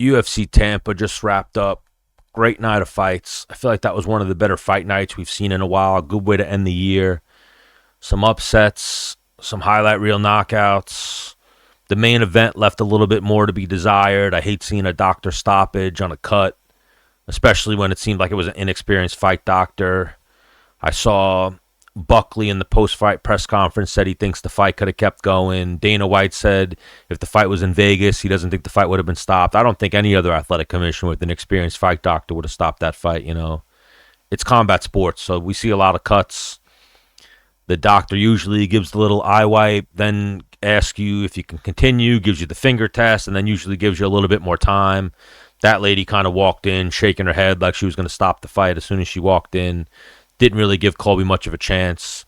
UFC Tampa just wrapped up. Great night of fights. I feel like that was one of the better fight nights we've seen in a while. A good way to end the year. Some upsets, some highlight reel knockouts. The main event left a little bit more to be desired. I hate seeing a doctor stoppage on a cut, especially when it seemed like it was an inexperienced fight doctor. I saw Buckley in the post-fight press conference said he thinks the fight could have kept going. Dana White said if the fight was in Vegas, he doesn't think the fight would have been stopped. I don't think any other athletic commissioner with an experienced fight doctor would have stopped that fight, It's combat sports, so we see a lot of cuts. The doctor usually gives the little eye wipe, then asks you if you can continue, gives you the finger test, and then usually gives you a little bit more time. That lady kind of walked in, shaking her head like she was going to stop the fight as soon as she walked in. Didn't really give Colby much of a chance.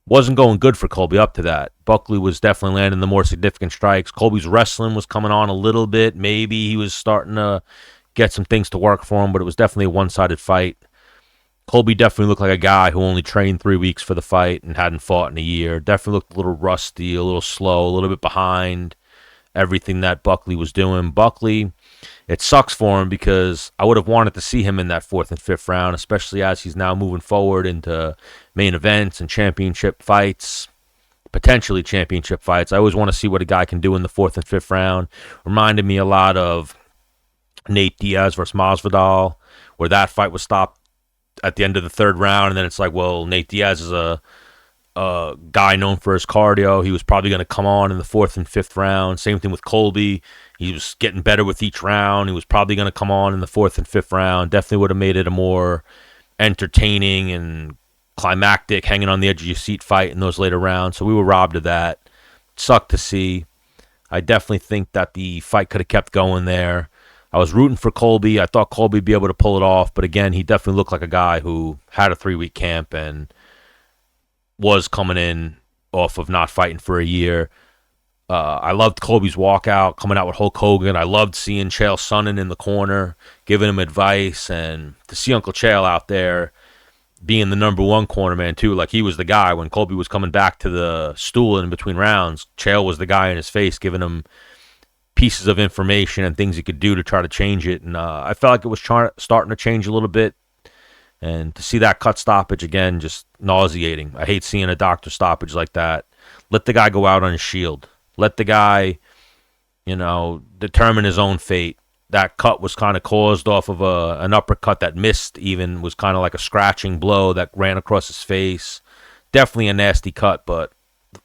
Wasn't going good for Colby up to that. Buckley was definitely landing the more significant strikes. Colby's wrestling was coming on a little bit. Maybe he was starting to get some things to work for him, but it was definitely a one-sided fight. Colby definitely looked like a guy who only trained 3 weeks for the fight and hadn't fought in a year. Definitely looked a little rusty, a little slow, a little bit behind everything that Buckley was doing. Buckley, it sucks for him because I would have wanted to see him in that 4th and 5th round, especially as he's now moving forward into main events and championship fights, potentially championship fights. I always want to see what a guy can do in the 4th and 5th round. Reminded me a lot of Nate Diaz versus Masvidal, where that fight was stopped at the end of the 3rd round, and then it's like, well, Nate Diaz is a guy known for his cardio. He was probably going to come on in the 4th and 5th round. Same thing with Colby. He was getting better with each round. He was probably going to come on in the 4th and 5th round. Definitely would have made it a more entertaining and climactic, hanging on the edge of your seat fight in those later rounds. So we were robbed of that. Sucked to see. I definitely think that the fight could have kept going there. I was rooting for Colby. I thought Colby would be able to pull it off. But again, he definitely looked like a guy who had a 3-week camp and was coming in off of not fighting for a year. I loved Colby's walkout, coming out with Hulk Hogan. I loved seeing Chael Sonnen in the corner, giving him advice. And to see Uncle Chael out there being the number one corner man, too. Like, he was the guy when Colby was coming back to the stool in between rounds. Chael was the guy in his face, giving him pieces of information and things he could do to try to change it. And I felt like it was starting to change a little bit. And to see that cut stoppage again, just nauseating. I hate seeing a doctor stoppage like that. Let the guy go out on his shield. Let the guy, determine his own fate. That cut was kind of caused off of an uppercut that missed even, was kind of like a scratching blow that ran across his face. Definitely a nasty cut, but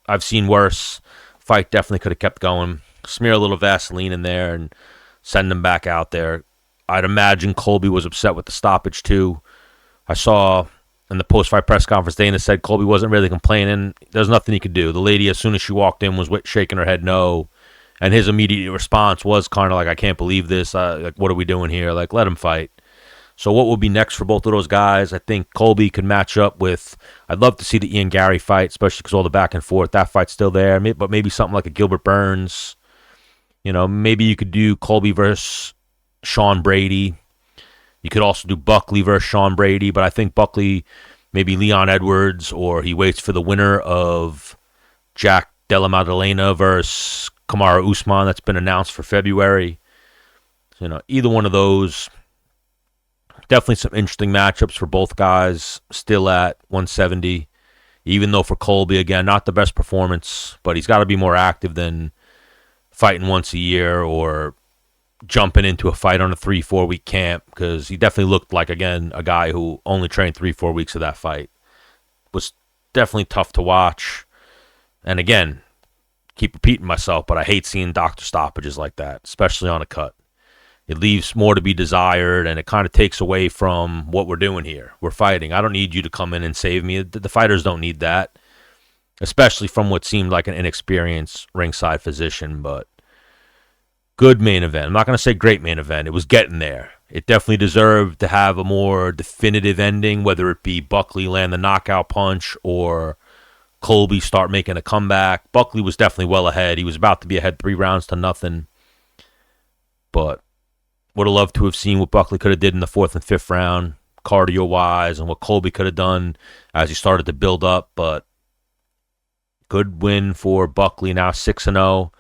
I've seen worse. Fight definitely could have kept going. Smear a little Vaseline in there and send him back out there. I'd imagine Colby was upset with the stoppage too. I saw in the post-fight press conference, Dana said Colby wasn't really complaining. There's nothing he could do. The lady, as soon as she walked in, was shaking her head no. And his immediate response was kind of like, I can't believe this. Like, what are we doing here? Like, let him fight. So what will be next for both of those guys? I think Colby could match up with, I'd love to see the Ian Gary fight, especially because all the back and forth. That fight's still there. But maybe something like a Gilbert Burns. Maybe you could do Colby versus Sean Brady. You could also do Buckley versus Sean Brady, but I think Buckley, maybe Leon Edwards, or he waits for the winner of Jack Della Maddalena versus Kamaru Usman that's been announced for February. Either one of those. Definitely some interesting matchups for both guys, still at 170. Even though for Colby, again, not the best performance, but he's got to be more active than fighting once a year or jumping into a fight on a 3-4 week camp, because he definitely looked like, again, a guy who only trained 3-4 weeks of that fight. Was definitely tough to watch. And again, keep repeating myself, but I hate seeing doctor stoppages like that, especially on a cut. It leaves more to be desired, and it kind of takes away from what we're doing here. We're fighting. I don't need you to come in and save me. The fighters don't need that, especially from what seemed like an inexperienced ringside physician, but good main event. I'm not going to say great main event. It was getting there. It definitely deserved to have a more definitive ending, whether it be Buckley land the knockout punch or Colby start making a comeback. Buckley was definitely well ahead. He was about to be ahead 3-0. But would have loved to have seen what Buckley could have did in the 4th and 5th round, cardio-wise, and what Colby could have done as he started to build up. But good win for Buckley, now 6-0.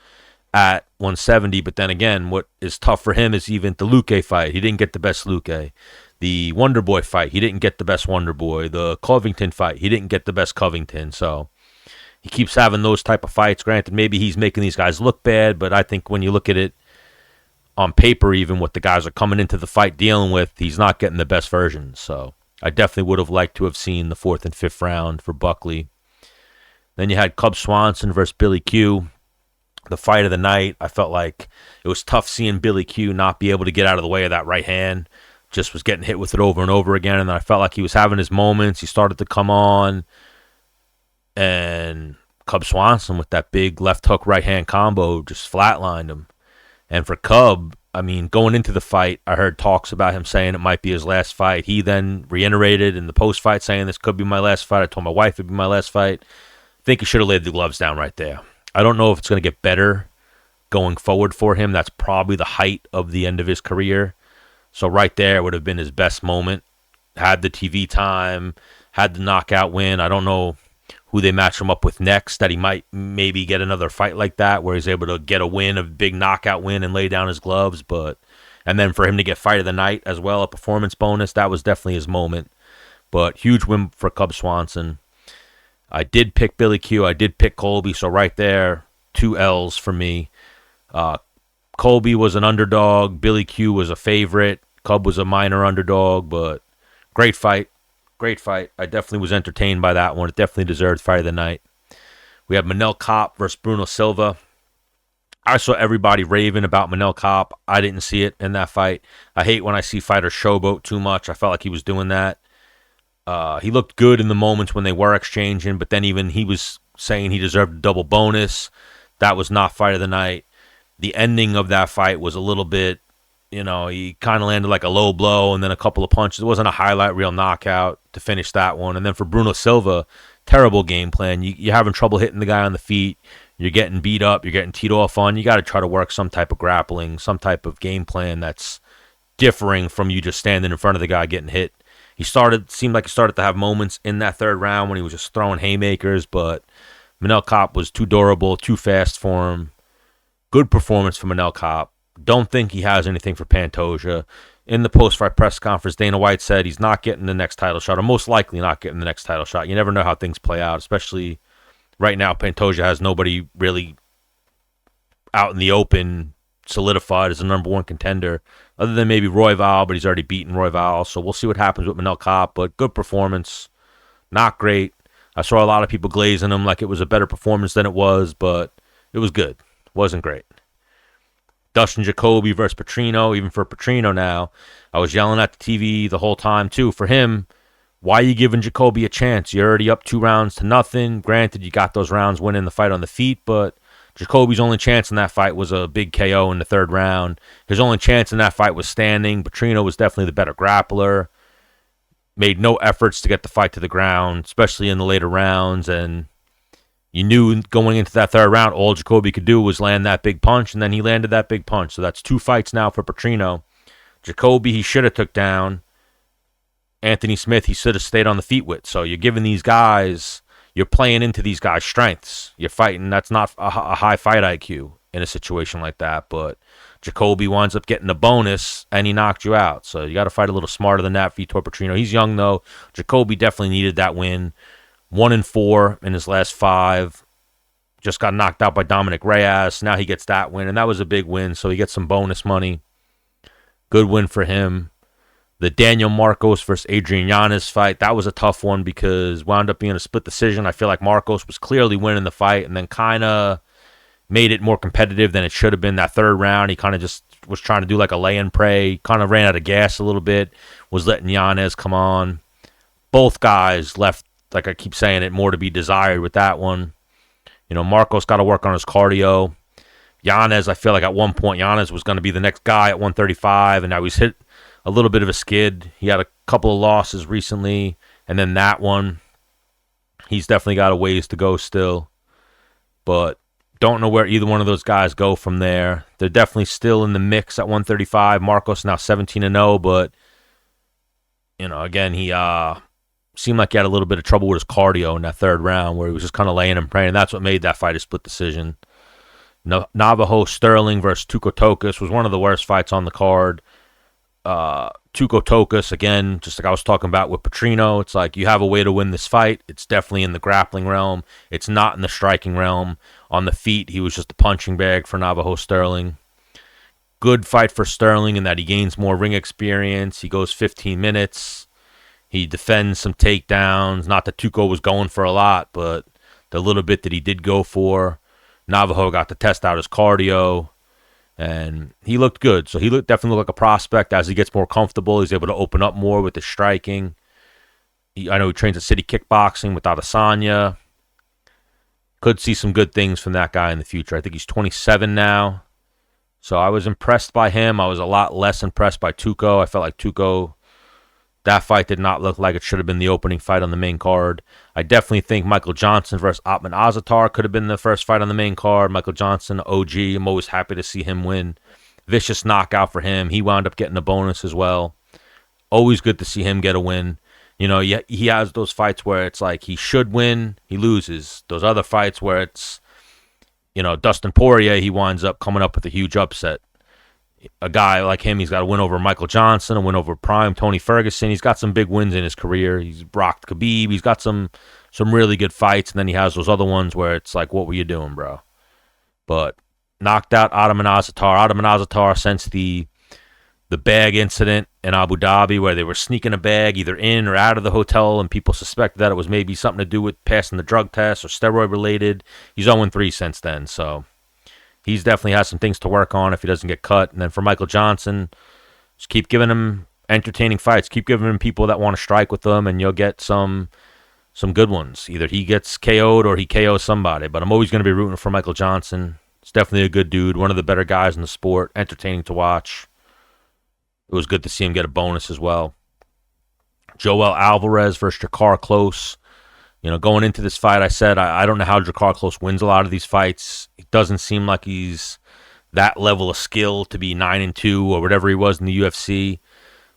at 170. But then again, what is tough for him is even the Luque fight. He didn't get the best Luque. The Wonder Boy fight, he didn't get the best Wonder Boy. The Covington fight, he didn't get the best Covington. So he keeps having those type of fights. Granted, maybe he's making these guys look bad, but I think when you look at it on paper, even what the guys are coming into the fight dealing with, he's not getting the best version. So I definitely would have liked to have seen the 4th and 5th round for Buckley. Then you had Cub Swanson versus Billy Q. The fight of the night. I felt like it was tough seeing Billy Q not be able to get out of the way of that right hand. Just was getting hit with it over and over again, and I felt like he was having his moments. He started to come on, and Cub Swanson with that big left hook right hand combo just flatlined him. And for Cub, I mean, going into the fight, I heard talks about him saying it might be his last fight. He then reiterated in the post-fight saying this could be my last fight. I told my wife it'd be my last fight. I think he should have laid the gloves down right there. I don't know if it's going to get better going forward for him. That's probably the height of the end of his career. So right there would have been his best moment. Had the TV time, had the knockout win. I don't know who they match him up with next, that he might maybe get another fight like that where he's able to get a win, a big knockout win, and lay down his gloves. And then for him to get fight of the night as well, a performance bonus, that was definitely his moment. But huge win for Cub Swanson. I did pick Billy Q. I did pick Colby. So right there, 2 L's for me. Colby was an underdog. Billy Q was a favorite. Cub was a minor underdog, but great fight. Great fight. I definitely was entertained by that one. It definitely deserved fight of the night. We have Manel Kape versus Bruno Silva. I saw everybody raving about Manel Kape. I didn't see it in that fight. I hate when I see fighters showboat too much. I felt like he was doing that. He looked good in the moments when they were exchanging, but then even he was saying he deserved a double bonus. That was not fight of the night. The ending of that fight was a little bit, he kind of landed like a low blow and then a couple of punches. It wasn't a highlight reel knockout to finish that one. And then for Bruno Silva, terrible game plan. You're having trouble hitting the guy on the feet. You're getting beat up. You're getting teed off on. You got to try to work some type of grappling, some type of game plan that's differing from you just standing in front of the guy getting hit. Seemed like he started to have moments in that 3rd round when he was just throwing haymakers, but Manel Kape was too durable, too fast for him. Good performance from Manel Kape. Don't think he has anything for Pantoja. In the post-fight press conference, Dana White said he's not getting the next title shot, or most likely not getting the next title shot. You never know how things play out, especially right now. Pantoja has nobody really out in the open solidified as a number 1 contender, other than maybe Royval, but he's already beaten Royval. So we'll see what happens with Manel Kape, but good performance. Not great. I saw a lot of people glazing him like it was a better performance than it was, but it was good. Wasn't great. Dustin Jacoby versus Petrino. Even for Petrino now, I was yelling at the TV the whole time too. For him, why are you giving Jacoby a chance? You're already up 2 rounds to nothing. Granted, you got those rounds winning the fight on the feet, but Jacoby's only chance in that fight was a big KO in the 3rd round. His only chance in that fight was standing. Petrino was definitely the better grappler. Made no efforts to get the fight to the ground, especially in the later rounds, and you knew going into that 3rd round, all Jacoby could do was land that big punch, and then he landed that big punch. So that's 2 fights now for Petrino. Jacoby, he should have took down. Anthony Smith, he should have stayed on the feet with. So you're giving these guys, you're playing into these guys' strengths. You're fighting. That's not a high fight IQ in a situation like that. But Jacoby winds up getting a bonus, and he knocked you out. So you got to fight a little smarter than that, Vitor Petrino. He's young, though. Jacoby definitely needed that win. 1-4 in his last 5. Just got knocked out by Dominic Reyes. Now he gets that win, and that was a big win, so he gets some bonus money. Good win for him. The Daniel Marcos versus Adrian Yanez fight, that was a tough one because wound up being a split decision. I feel like Marcos was clearly winning the fight and then kind of made it more competitive than it should have been. That 3rd round, he kind of just was trying to do like a lay and pray, kind of ran out of gas a little bit, was letting Yanez come on. Both guys left, like I keep saying it, more to be desired with that one. Marcos got to work on his cardio. Yanez, I feel like at one point, Yanez was going to be the next guy at 135, and now he's hit a little bit of a skid. He had a couple of losses recently, and then that one, he's definitely got a ways to go still. But don't know where either one of those guys go from there. They're definitely still in the mix at 135. Marcos now 17-0, but, again, he seemed like he had a little bit of trouble with his cardio in that 3rd round where he was just kind of laying and praying. And that's what made that fight a split decision. Navajo Sterling versus Tuco Tokus was one of the worst fights on the card. Tuco Tokus, again, just like I was talking about with Petrino, it's like you have a way to win this fight. It's definitely in the grappling realm. It's not in the striking realm. On the feet, he was just a punching bag for Navajo Sterling. Good fight for Sterling in that he gains more ring experience. He goes 15 minutes. He defends some takedowns. Not that Tuco was going for a lot, but the little bit that he did go for, Navajo got to test out his cardio, and he looked good. So he definitely looked like a prospect. As he gets more comfortable, he's able to open up more with his striking. I know he trains at City Kickboxing with Adesanya. Could see some good things from that guy in the future. I think he's 27 now. So I was impressed by him. I was a lot less impressed by Tuco. I felt like Tuco, that fight did not look like it should have been the opening fight on the main card. I definitely think Michael Johnson versus Otman Azatar could have been the first fight on the main card. Michael Johnson, OG, I'm always happy to see him win. Vicious knockout for him. He wound up getting a bonus as well. Always good to see him get a win. You know, he has those fights where it's like he should win, he loses. Those other fights where it's, you know, Dustin Poirier, he winds up coming up with a huge upset. A guy like him, he's got a win over Michael Johnson, a win over Prime Tony Ferguson. He's got some big wins in his career. He's rocked Khabib. He's got some really good fights, and then he has those other ones where it's like, what were you doing, bro? But knocked out Otman Azatar. Otman Azatar, since the bag incident in Abu Dhabi where they were sneaking a bag either in or out of the hotel, and people suspected that it was maybe something to do with passing the drug test or steroid related. He's 0-3 since then, so he's definitely has some things to work on if he doesn't get cut. And then for Michael Johnson, just keep giving him entertaining fights. Keep giving him people that want to strike with them, and you'll get some good ones. Either he gets KO'd or he KOs somebody. But I'm always going to be rooting for Michael Johnson. He's definitely a good dude, one of the better guys in the sport, entertaining to watch. It was good to see him get a bonus as well. Joel Alvarez versus Jakar Close. You know, going into this fight, I said I don't know how Jakar Close wins a lot of these fights. It doesn't seem like he's that level of skill to be 9-2 or whatever he was in the UFC.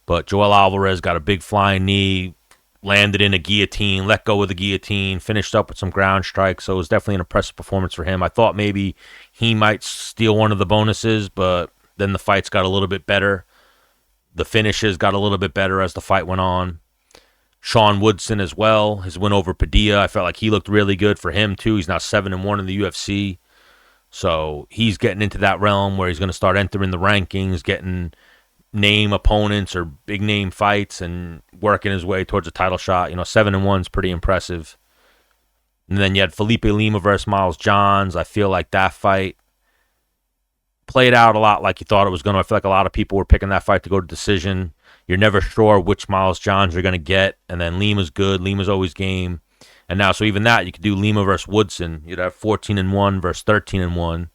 But Joel Alvarez got a big flying knee, landed in a guillotine, let go of the guillotine, finished up with some ground strikes. So it was definitely an impressive performance for him. I thought maybe he might steal one of the bonuses, but then the fights got a little bit better. The finishes got a little bit better as the fight went on. Sean Woodson as well, his win over Padilla, I felt like he looked really good for him too. He's now 7-1 in the UFC. So he's getting into that realm where he's going to start entering the rankings, getting name opponents or big name fights and working his way towards a title shot. You know, 7-1 is pretty impressive. And then you had Felipe Lima versus Miles Johns. I feel like that fight played out a lot like you thought it was going to. I feel like a lot of people were picking that fight to go to decision. You're never sure which Miles Johns you're going to get. And then Lima's good. Lima's always game. And now, so even that, you could do Lima versus Woodson. You'd have 14-1 versus 13-1.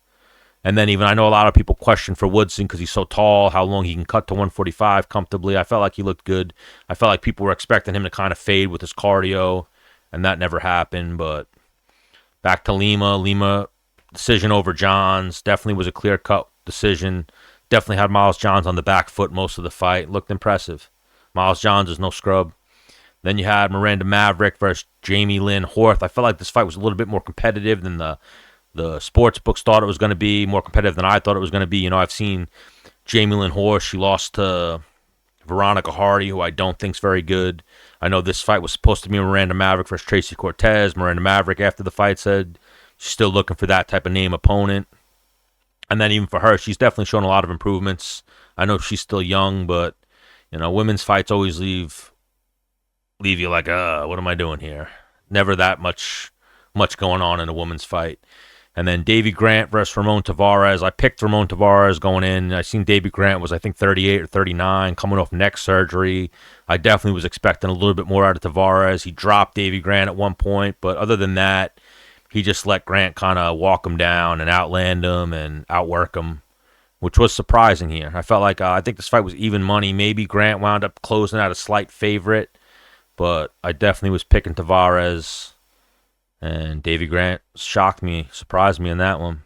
And then even, I know a lot of people question for Woodson because he's so tall, how long he can cut to 145 comfortably. I felt like he looked good. I felt like people were expecting him to kind of fade with his cardio, and that never happened. But back to Lima. Lima, decision over Johns. Definitely was a clear-cut decision. Definitely had Miles Johns on the back foot most of the fight. Looked impressive. Miles Johns is no scrub. Then you had Miranda Maverick versus Jamie Lynn Horth. I felt like this fight was a little bit more competitive than the sports books thought it was going to be, more competitive than I thought it was going to be. You know, I've seen Jamie Lynn Horth. She lost to Veronica Hardy, who I don't think's very good. I know this fight was supposed to be Miranda Maverick versus Tracy Cortez. Miranda Maverick, after the fight, said she's still looking for that type of name opponent. And then even for her, she's definitely shown a lot of improvements. I know she's still young, but, you know, women's fights always leave you like, what am I doing here? Never that much going on in a women's fight. And then Davy Grant versus Ramon Tavares. I picked Ramon Tavares going in. I seen Davy Grant was, I think, 38 or 39, coming off neck surgery. I definitely was expecting a little bit more out of Tavares. He dropped Davy Grant at one point, but other than that, he just let Grant kind of walk him down and outland him and outwork him, which was surprising here. I felt like, I think this fight was even money. Maybe Grant wound up closing out a slight favorite, but I definitely was picking Tavares. And Davy Grant shocked me, surprised me in that one.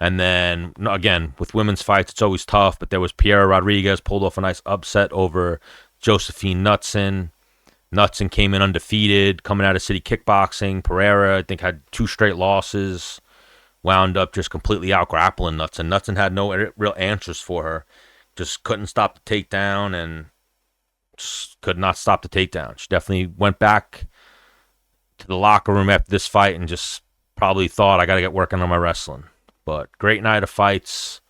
And then, again, with women's fights, it's always tough, but there was Piera Rodriguez, pulled off a nice upset over Josephine Knutson. Knutson came in undefeated, coming out of City Kickboxing. Pereira, I think, had 2 straight losses. wound up just completely out grappling Knudsen. Knudsen had no real answers for her. Just couldn't stop the takedown and just could not stop the takedown. She definitely went back to the locker room after this fight and just probably thought, I got to get working on my wrestling. But great night of fights.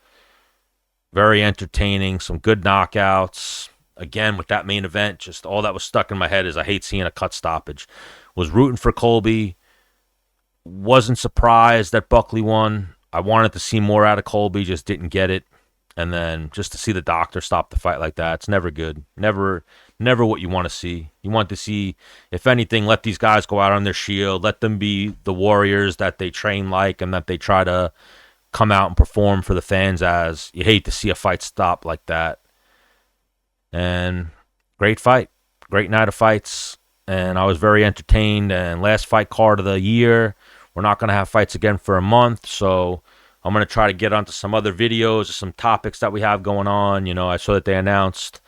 Very entertaining. Some good knockouts. Again, with that main event, just all that was stuck in my head is I hate seeing a cut stoppage. Was rooting for Colby. Wasn't surprised that Buckley won. I wanted to see more out of Colby, just didn't get it. And then just to see the doctor stop the fight like that, it's never good. Never what you want to see. You want to see, if anything, let these guys go out on their shield. Let them be the warriors that they train like and that they try to come out and perform for the fans as. You hate to see a fight stop like that. And great fight. Great night of fights. And I was very entertained. And last fight card of the year. We're not going to have fights again for a month. So I'm going to try to get onto some other videos or some topics that we have going on. You know, I saw that they announced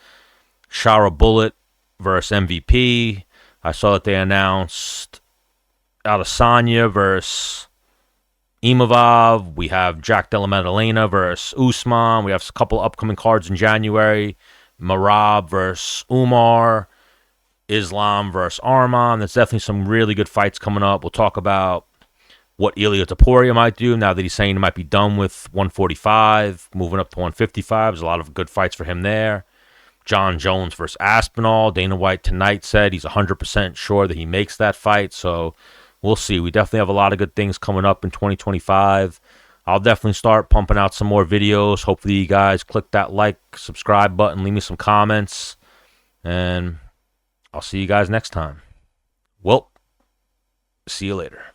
Shara Bullet versus MVP. I saw that they announced Adesanya versus Imavov. We have Jack Della Maddalena versus Usman. We have a couple upcoming cards in January. Marab versus Umar. Islam versus Arman. There's definitely some really good fights coming up. We'll talk about what Ilia Topuria might do now that he's saying he might be done with 145, moving up to 155. There's a lot of good fights for him there. John Jones versus Aspinall. Dana White tonight said he's 100% sure that he makes that fight. So we'll see. We definitely have a lot of good things coming up in 2025. I'll definitely start pumping out some more videos. Hopefully you guys click that like, subscribe button, leave me some comments, and I'll see you guys next time. Well, see you later.